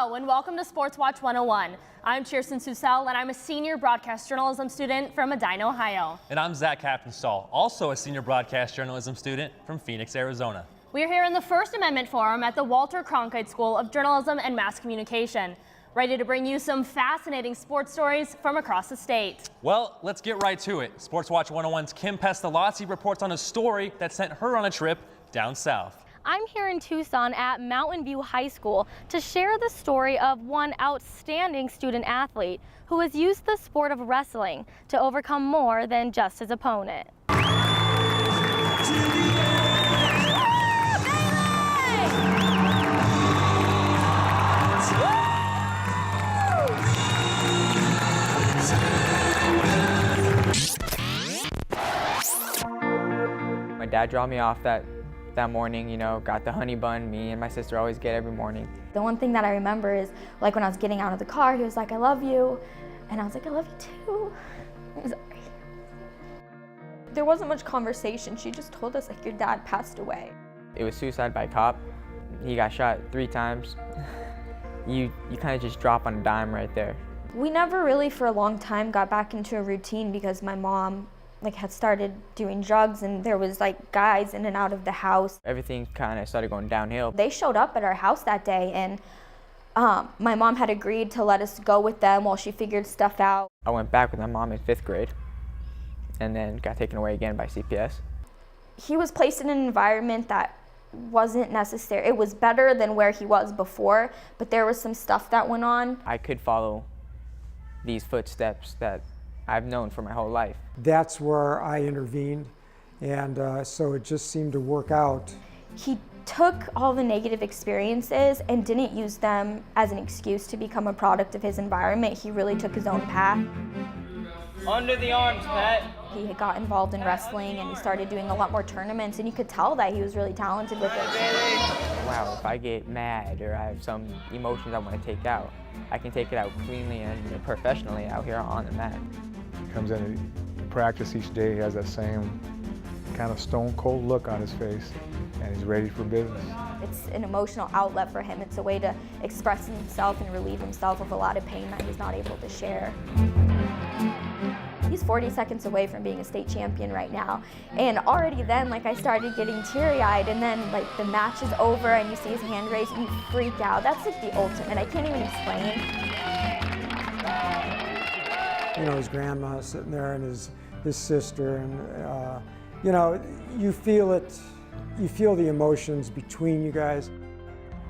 Hello and welcome to Sports Watch 101. I'm Kirsten Susel and I'm a senior broadcast journalism student from Medina, Ohio. And I'm Zach Captain-Stahl, also a senior broadcast journalism student from Phoenix, Arizona. We're here in the First Amendment Forum at the Walter Cronkite School of Journalism and Mass Communication, ready to bring you some fascinating sports stories from across the state. Well, let's get right to it. Sports Watch 101's Kim Pestalozzi reports on a story that sent her on a trip down south. I'm here in Tucson at Mountain View High School to share the story of one outstanding student athlete who has used the sport of wrestling to overcome more than just his opponent. My dad dropped me off that morning, you know, got the honey bun me and my sister always get every morning. The one thing that I remember is like when I was getting out of the car, he was like, "I love you." And I was like, "I love you too." I'm sorry. There wasn't much conversation. She just told us like your dad passed away. It was suicide by cop. He got shot 3 times. You kind of just drop on a dime right there. We never really for a long time got back into a routine because my mom had started doing drugs and there was like guys in and out of the house. Everything kind of started going downhill. They showed up at our house that day and my mom had agreed to let us go with them while she figured stuff out. I went back with my mom in 5th grade and then got taken away again by CPS. He was placed in an environment that wasn't necessary. It was better than where he was before, but there was some stuff that went on. I could follow these footsteps that I've known for my whole life. That's where I intervened, and so it just seemed to work out. He took all the negative experiences and didn't use them as an excuse to become a product of his environment. He really took his own path. Under the arms, Pat. He had got involved in wrestling and he started doing a lot more tournaments, and you could tell that he was really talented with it. Wow, if I get mad or I have some emotions I want to take out, I can take it out cleanly and professionally out here on the mat. He comes in to practice each day, he has that same kind of stone cold look on his face, and he's ready for business. It's an emotional outlet for him. It's a way to express himself and relieve himself of a lot of pain that he's not able to share. He's 40 seconds away from being a state champion right now. And already then, I started getting teary-eyed, and then the match is over and you see his hand raised and you freak out. That's the ultimate. I can't even explain. You know, his grandma sitting there and his sister, and you know, you feel it. You feel the emotions between you guys.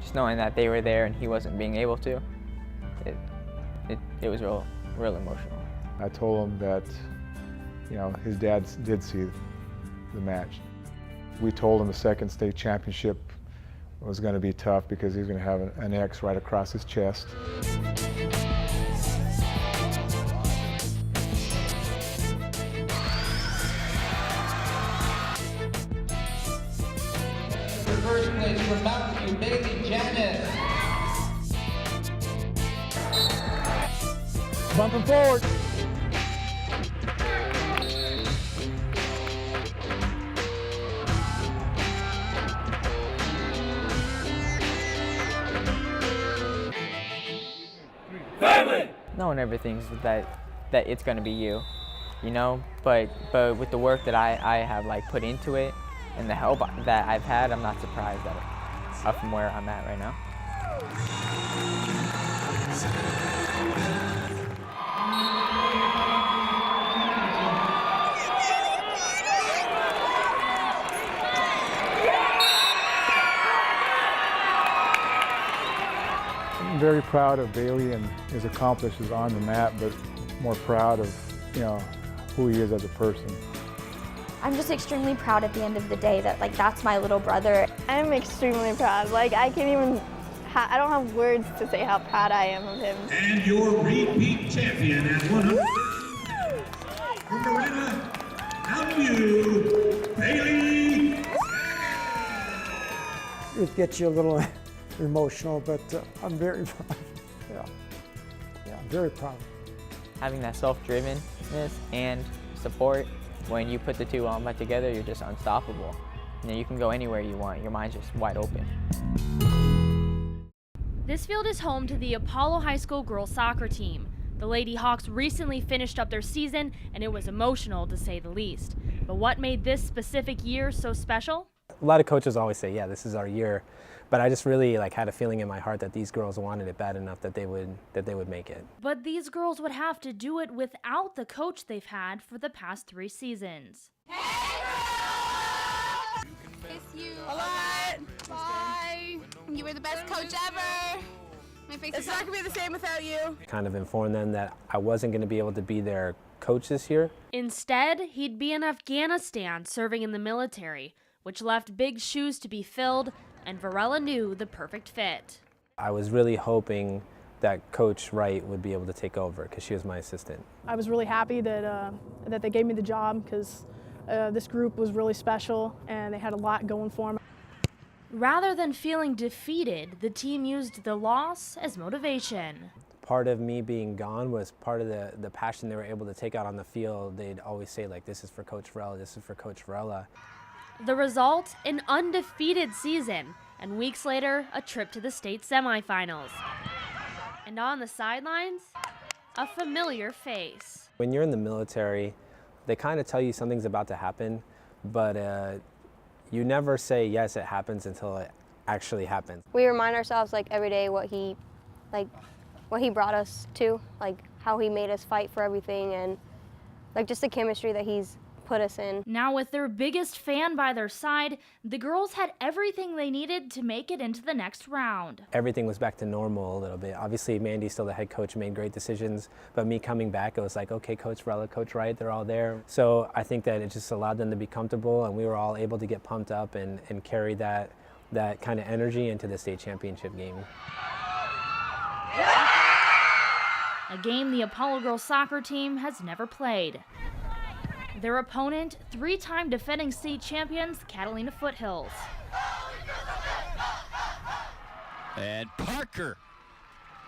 Just knowing that they were there and he wasn't being able to, it was real emotional. I told him that, you know, his dad did see the match. We told him the second state championship was going to be tough because he's going to have an X right across his chest. First place for Mountain View, Bailey Janet. Bumping forward. No one ever thinks that it's going to be you, you know, but with the work that I have put into it and the help that I've had, I'm not surprised from where I'm at right now. I'm very proud of Bailey and his accomplishments on the mat, but more proud of, you know, who he is as a person. I'm just extremely proud at the end of the day that that's my little brother. I'm extremely proud. I can't even, I don't have words to say how proud I am of him. And your repeat champion at 100 from Marina, Mountain View, Bailey. It gets you a little emotional, but I'm very proud. Yeah, I'm very proud. Having that self-drivenness and support, when you put the two element together, you're just unstoppable. You know, you can go anywhere you want. Your mind's just wide open. This field is home to the Apollo High School girls soccer team. The Lady Hawks recently finished up their season, and it was emotional to say the least. But what made this specific year so special? A lot of coaches always say, yeah, this is our year. But I just really had a feeling in my heart that these girls wanted it bad enough that they would make it. But these girls would have to do it without the coach they've had for the past 3 seasons. Miss you a lot. Bye. You were the best coach ever. My face is not gonna be the same without you. Kind of informed them that I wasn't going to be able to be their coach this year. Instead, he'd be in Afghanistan serving in the military, which left big shoes to be filled, and Varela knew the perfect fit. I was really hoping that Coach Wright would be able to take over because she was my assistant. I was really happy that that they gave me the job because this group was really special and they had a lot going for them. Rather than feeling defeated, the team used the loss as motivation. Part of me being gone was part of the passion they were able to take out on the field. They'd always say, like, this is for Coach Varela, this is for Coach Varela. The result, an undefeated season, and weeks later, a trip to the state semifinals. And on the sidelines, a familiar face. When you're in the military, they kind of tell you something's about to happen, but you never say, yes, it happens until it actually happens. We remind ourselves every day what he brought us to, how he made us fight for everything, and just the chemistry that he's put us in. Now with their biggest fan by their side, the girls had everything they needed to make it into the next round. Everything was back to normal a little bit. Obviously, Mandy's still the head coach, made great decisions, but me coming back, it was like, okay, Coach Varela, Coach Wright, they're all there. So I think that it just allowed them to be comfortable, and we were all able to get pumped up and carry that kind of energy into the state championship game. A game the Apollo girls soccer team has never played. Their opponent, 3-time defending state champions, Catalina Foothills. And Parker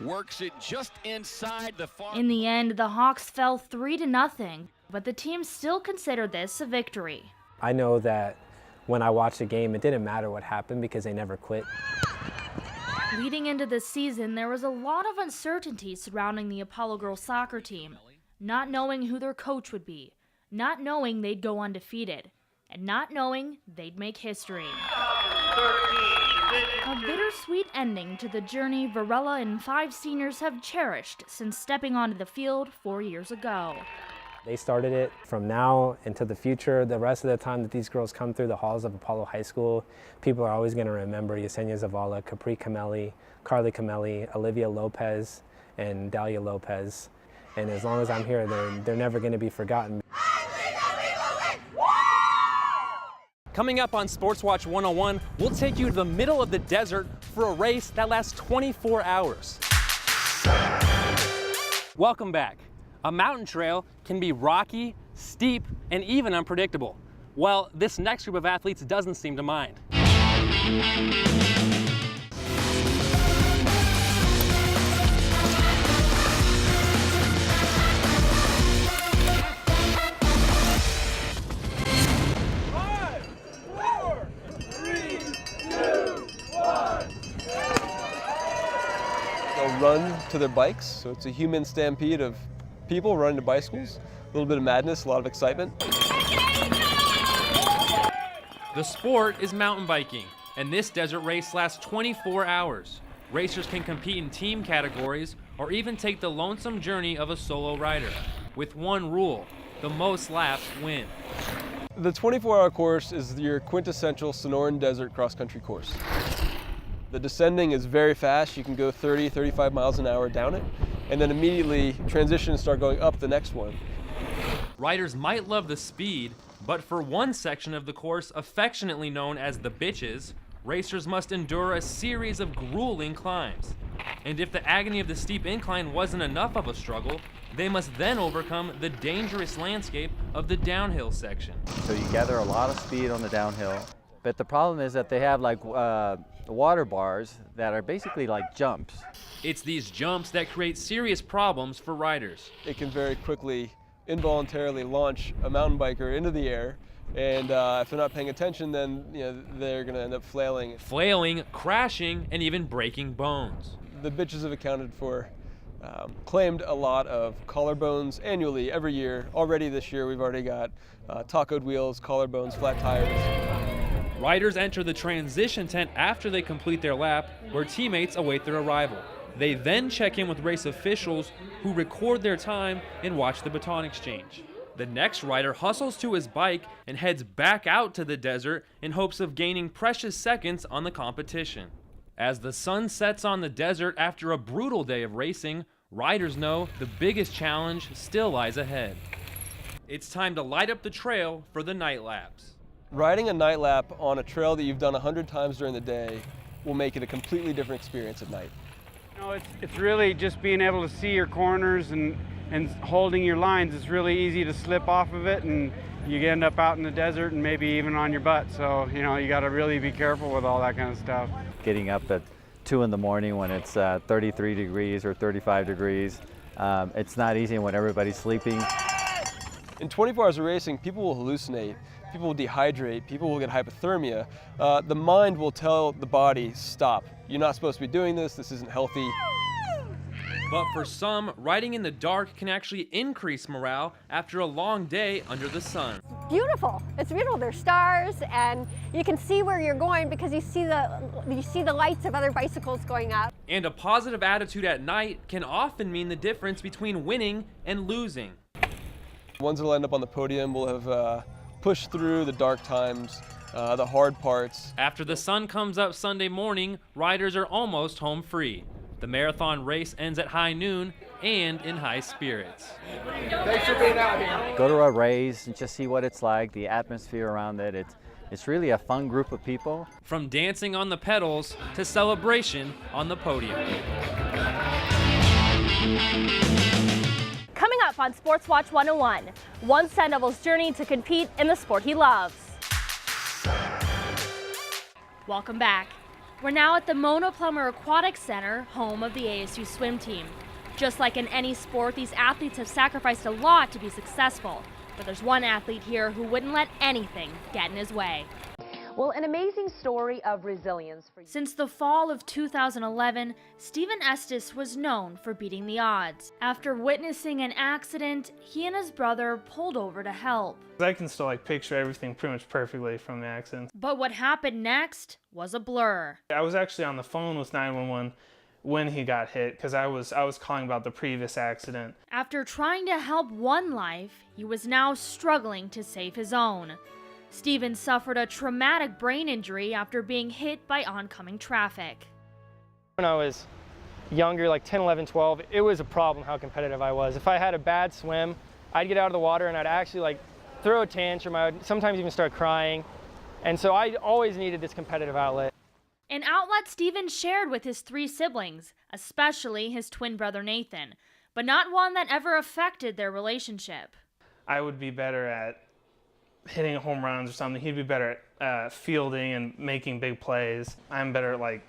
works it just inside the far. In the end, the Hawks fell 3-0, but the team still considered this a victory. I know that when I watched the game, it didn't matter what happened because they never quit. Leading into the season, there was a lot of uncertainty surrounding the Apollo girls soccer team, not knowing who their coach would be, not knowing they'd go undefeated, and not knowing they'd make history. A bittersweet ending to the journey Varela and 5 seniors have cherished since stepping onto the field 4 years ago. They started it. From now into the future, the rest of the time that these girls come through the halls of Apollo High School, people are always going to remember Yesenia Zavala, Capri Camelli, Carly Camelli, Olivia Lopez, and Dalia Lopez. And as long as I'm here, they're never going to be forgotten. Coming up on Sports Watch 101, we'll take you to the middle of the desert for a race that lasts 24 hours. Welcome back. A mountain trail can be rocky, steep, and even unpredictable. Well, this next group of athletes doesn't seem to mind. Run to their bikes, so it's a human stampede of people running to bicycles. A little bit of madness, a lot of excitement. The sport is mountain biking, and this desert race lasts 24 hours. Racers can compete in team categories or even take the lonesome journey of a solo rider. With one rule, the most laps win. The 24-hour course is your quintessential Sonoran Desert cross-country course. The descending is very fast. You can go 30, 35 miles an hour down it, and then immediately transition and start going up the next one. Riders might love the speed, but for one section of the course, affectionately known as the bitches, racers must endure a series of grueling climbs. And if the agony of the steep incline wasn't enough of a struggle, they must then overcome the dangerous landscape of the downhill section. So you gather a lot of speed on the downhill, but the problem is that they have water bars that are basically like jumps. It's these jumps that create serious problems for riders. It can very quickly, involuntarily launch a mountain biker into the air, and if they're not paying attention, then they're going to end up flailing. Flailing, crashing, and even breaking bones. The bitches have accounted for, claimed a lot of collarbones annually every year. Already this year we've already got tacoed wheels, collarbones, flat tires. Riders enter the transition tent after they complete their lap, where teammates await their arrival. They then check in with race officials who record their time and watch the baton exchange. The next rider hustles to his bike and heads back out to the desert in hopes of gaining precious seconds on the competition. As the sun sets on the desert after a brutal day of racing, riders know the biggest challenge still lies ahead. It's time to light up the trail for the night laps. Riding a night lap on a trail that you've done 100 times during the day will make it a completely different experience at night. You know, it's really just being able to see your corners and holding your lines. It's really easy to slip off of it, and you end up out in the desert and maybe even on your butt. So, you know, you got to really be careful with all that kind of stuff. Getting up at 2 in the morning when it's 33 degrees or 35 degrees, it's not easy when everybody's sleeping. In 24 hours of racing, people will hallucinate, people will dehydrate, people will get hypothermia. The mind will tell the body, stop. You're not supposed to be doing this isn't healthy. But for some, riding in the dark can actually increase morale after a long day under the sun. Beautiful. It's beautiful. There's stars, and you can see where you're going because you see the lights of other bicycles going up. And a positive attitude at night can often mean the difference between winning and losing. The ones that will end up on the podium will have pushed through the dark times, the hard parts. After the sun comes up Sunday morning, riders are almost home free. The marathon race ends at high noon and in high spirits. Thanks for being out here. Go to a race and just see what it's like, the atmosphere around it. It's really a fun group of people. From dancing on the pedals to celebration on the podium. Coming up on Sports Watch 101, one standout's journey to compete in the sport he loves. Welcome back. We're now at the Mona Plummer Aquatic Center, home of the ASU swim team. Just like in any sport, these athletes have sacrificed a lot to be successful. But there's one athlete here who wouldn't let anything get in his way. Well, an amazing story of resilience for you. Since the fall of 2011, Stephen Estes was known for beating the odds. After witnessing an accident, he and his brother pulled over to help. I can still picture everything pretty much perfectly from the accident. But what happened next was a blur. I was actually on the phone with 911 when he got hit because I was calling about the previous accident. After trying to help one life, he was now struggling to save his own. Stephen suffered a traumatic brain injury after being hit by oncoming traffic. When I was younger, like 10, 11, 12, it was a problem how competitive I was. If I had a bad swim, I'd get out of the water and I'd actually throw a tantrum. I would sometimes even start crying. And so I always needed this competitive outlet. An outlet Stephen shared with his 3 siblings, especially his twin brother Nathan, but not one that ever affected their relationship. I would be better at hitting home runs or something. He'd be better at fielding and making big plays. I'm better at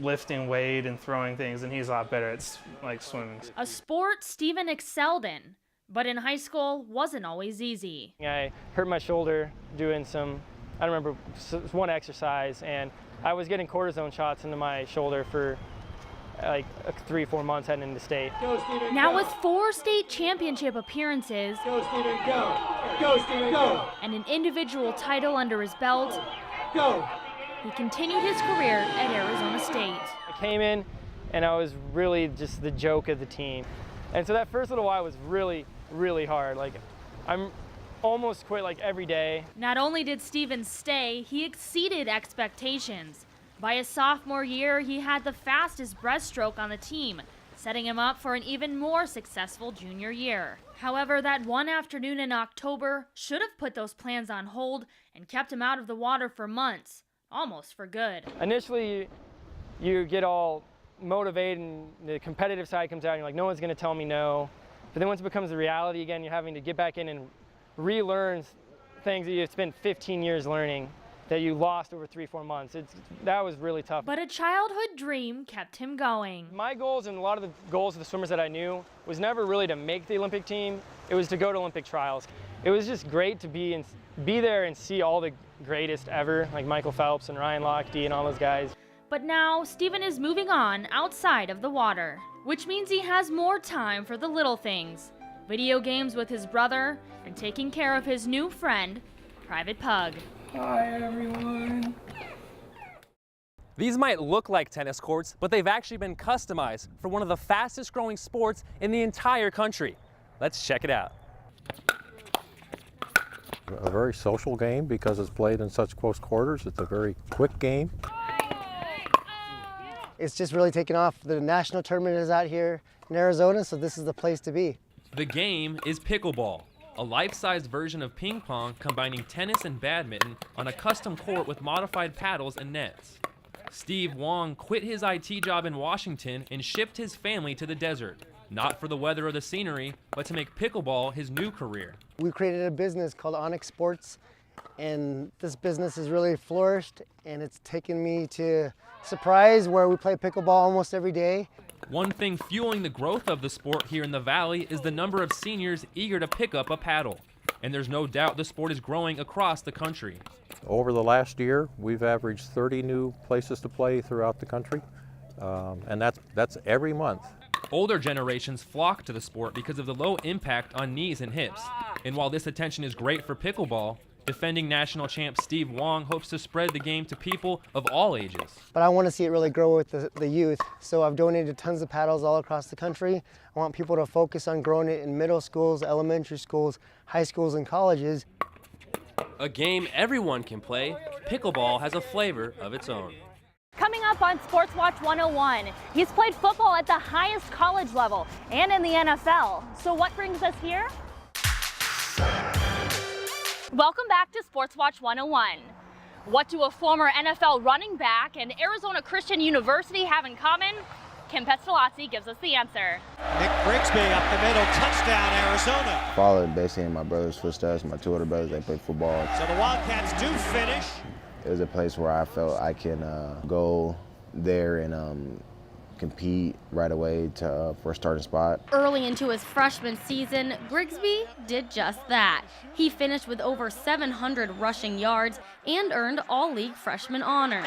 lifting weight and throwing things, and he's a lot better at swimming. A sport Stephen excelled in, but in high school wasn't always easy. I hurt my shoulder doing I don't remember, one exercise, and I was getting cortisone shots into my shoulder for 3-4 months heading into state. Go, Stephen, now with 4 state championship appearances, go, Stephen, go. Go, Stephen, go. And an individual title under his belt, go. He continued his career at Arizona State. I came in and I was really just the joke of the team. And so that first little while was really, really hard. I'm almost quit every day. Not only did Stephen stay, he exceeded expectations. By his sophomore year, he had the fastest breaststroke on the team, setting him up for an even more successful junior year. However, that one afternoon in October should have put those plans on hold and kept him out of the water for months, almost for good. Initially, you get all motivated and the competitive side comes out and you're like, no one's going to tell me no. But then once it becomes a reality again, you're having to get back in and relearn things that you've spent 15 years learning that you lost over 3-4 months. That was really tough. But a childhood dream kept him going. My goals and a lot of the goals of the swimmers that I knew was never really to make the Olympic team. It was to go to Olympic trials. It was just great to be there and see all the greatest ever, like Michael Phelps and Ryan Lochte and all those guys. But now, Steven is moving on outside of the water, which means he has more time for the little things. Video games with his brother, and taking care of his new friend, Private Pug. Hi, everyone. These might look like tennis courts, but they've actually been customized for one of the fastest growing sports in the entire country. Let's check it out. A very social game because it's played in such close quarters. It's a very quick game. It's just really taken off. The national tournament is out here in Arizona, so this is the place to be. The game is pickleball, a life-sized version of ping pong combining tennis and badminton on a custom court with modified paddles and nets. Steve Wong quit his IT job in Washington and shipped his family to the desert, not for the weather or the scenery, but to make pickleball his new career. We created a business called Onyx Sports, and this business has really flourished, and it's taken me to Surprise, where we play pickleball almost every day. One thing fueling the growth of the sport here in the Valley is the number of seniors eager to pick up a paddle. And there's no doubt the sport is growing across the country. Over the last year, we've averaged 30 new places to play throughout the country, and that's every month. Older generations flock to the sport because of the low impact on knees and hips. And while this attention is great for pickleball, defending national champ Steve Wong hopes to spread the game to people of all ages. But I want to see it really grow with the youth, so I've donated tons of paddles all across the country. I want people to focus on growing it in middle schools, elementary schools, high schools, and colleges. A game everyone can play, pickleball has a flavor of its own. Coming up on Sports Watch 101, he's played football at the highest college level and in the NFL. So what brings us here? Welcome back to Sports Watch 101. What do a former NFL running back and Arizona Christian University have in common? Kim Pestalozzi gives us the answer. Nic Grigsby up the middle, touchdown Arizona. Followed basically in my brother's footsteps. My two older brothers, they play football. So the Wildcats do finish. It was a place where I felt I can go there and compete right away for a starting spot. Early into his freshman season, Grigsby did just that. He finished with over 700 rushing yards and earned all-league freshman honors.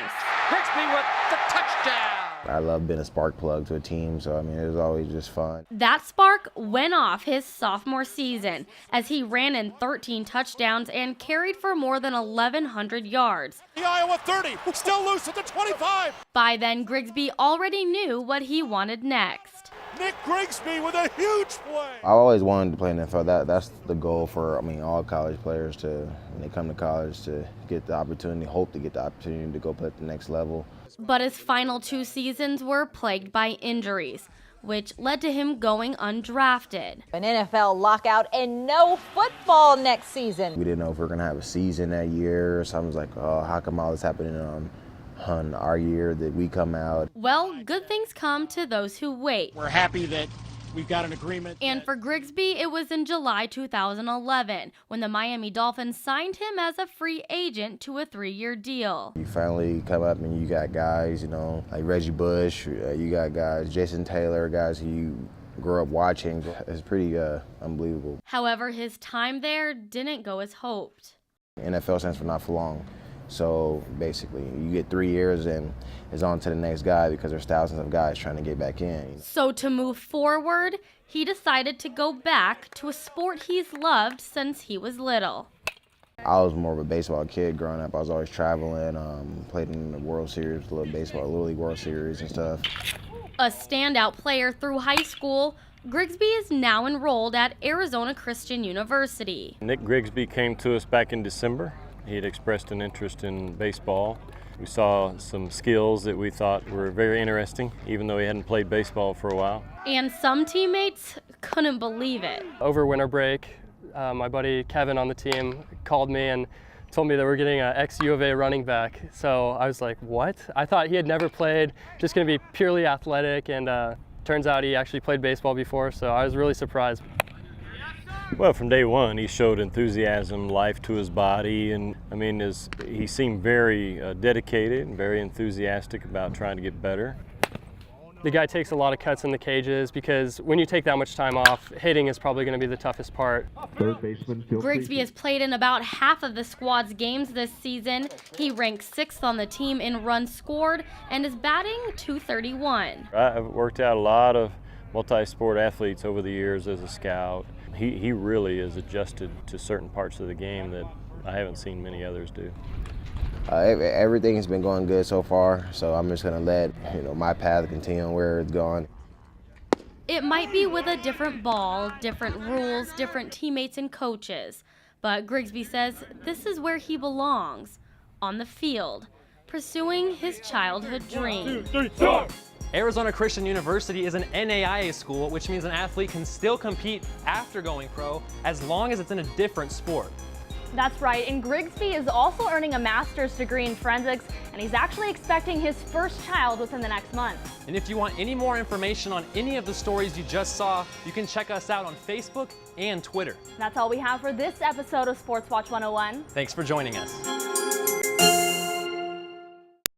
Grigsby with the touchdown. I love being a spark plug to a team, so I mean, it was always just fun. That spark went off his sophomore season as he ran in 13 touchdowns and carried for more than 1,100 yards. The Iowa 30, still loose at the 25. By then, Grigsby already knew what he wanted next. Nic Grigsby with a huge play. I always wanted to play in the NFL. That's the goal for, all college players to, when they come to college, to get the opportunity, hope to get the opportunity to go play at the next level. But his final 2 seasons were plagued by injuries, which led to him going undrafted. An NFL lockout and no football next season. We didn't know if we were going to have a season that year, so I was like, oh, how come all this happening on our year that we come out? Well, good things come to those who wait. We're happy that we've got an agreement. And for Grigsby, it was in July 2011 when the Miami Dolphins signed him as a free agent to a 3-year deal. You finally come up and you got guys, like Reggie Bush, you got guys, Jason Taylor, guys who you grew up watching. It's pretty unbelievable. However, his time there didn't go as hoped. NFL stands for not for long. So basically, you get 3 years and it's on to the next guy because there's thousands of guys trying to get back in. So to move forward, he decided to go back to a sport he's loved since he was little. I was more of a baseball kid growing up. I was always traveling, played in the World Series, Little League World Series and stuff. A standout player through high school, Grigsby is now enrolled at Arizona Christian University. Nic Grigsby came to us back in December. He had expressed an interest in baseball. We saw some skills that we thought were very interesting, even though he hadn't played baseball for a while. And some teammates couldn't believe it. Over winter break, my buddy Kevin on the team called me and told me that we're getting an ex-U of A running back. So I was like, what? I thought he had never played, just gonna be purely athletic, and turns out he actually played baseball before, so I was really surprised. Well, from day one, he showed enthusiasm, life to his body, and he seemed very dedicated and very enthusiastic about trying to get better. The guy takes a lot of cuts in the cages because when you take that much time off, hitting is probably going to be the toughest part. Grigsby has played in about half of the squad's games this season. He ranks 6th on the team in runs scored and is batting .231. I've worked out a lot of multi-sport athletes over the years as a scout. He really is adjusted to certain parts of the game that I haven't seen many others do. Everything has been going good so far, so I'm just going to let my path continue on where it's going. It might be with a different ball, different rules, different teammates and coaches, but Grigsby says this is where he belongs, on the field, pursuing his childhood dream. Arizona Christian University is an NAIA school, which means an athlete can still compete after going pro as long as it's in a different sport. That's right, and Grigsby is also earning a master's degree in forensics, and he's actually expecting his first child within the next month. And if you want any more information on any of the stories you just saw, you can check us out on Facebook and Twitter. That's all we have for this episode of Sports Watch 101. Thanks for joining us.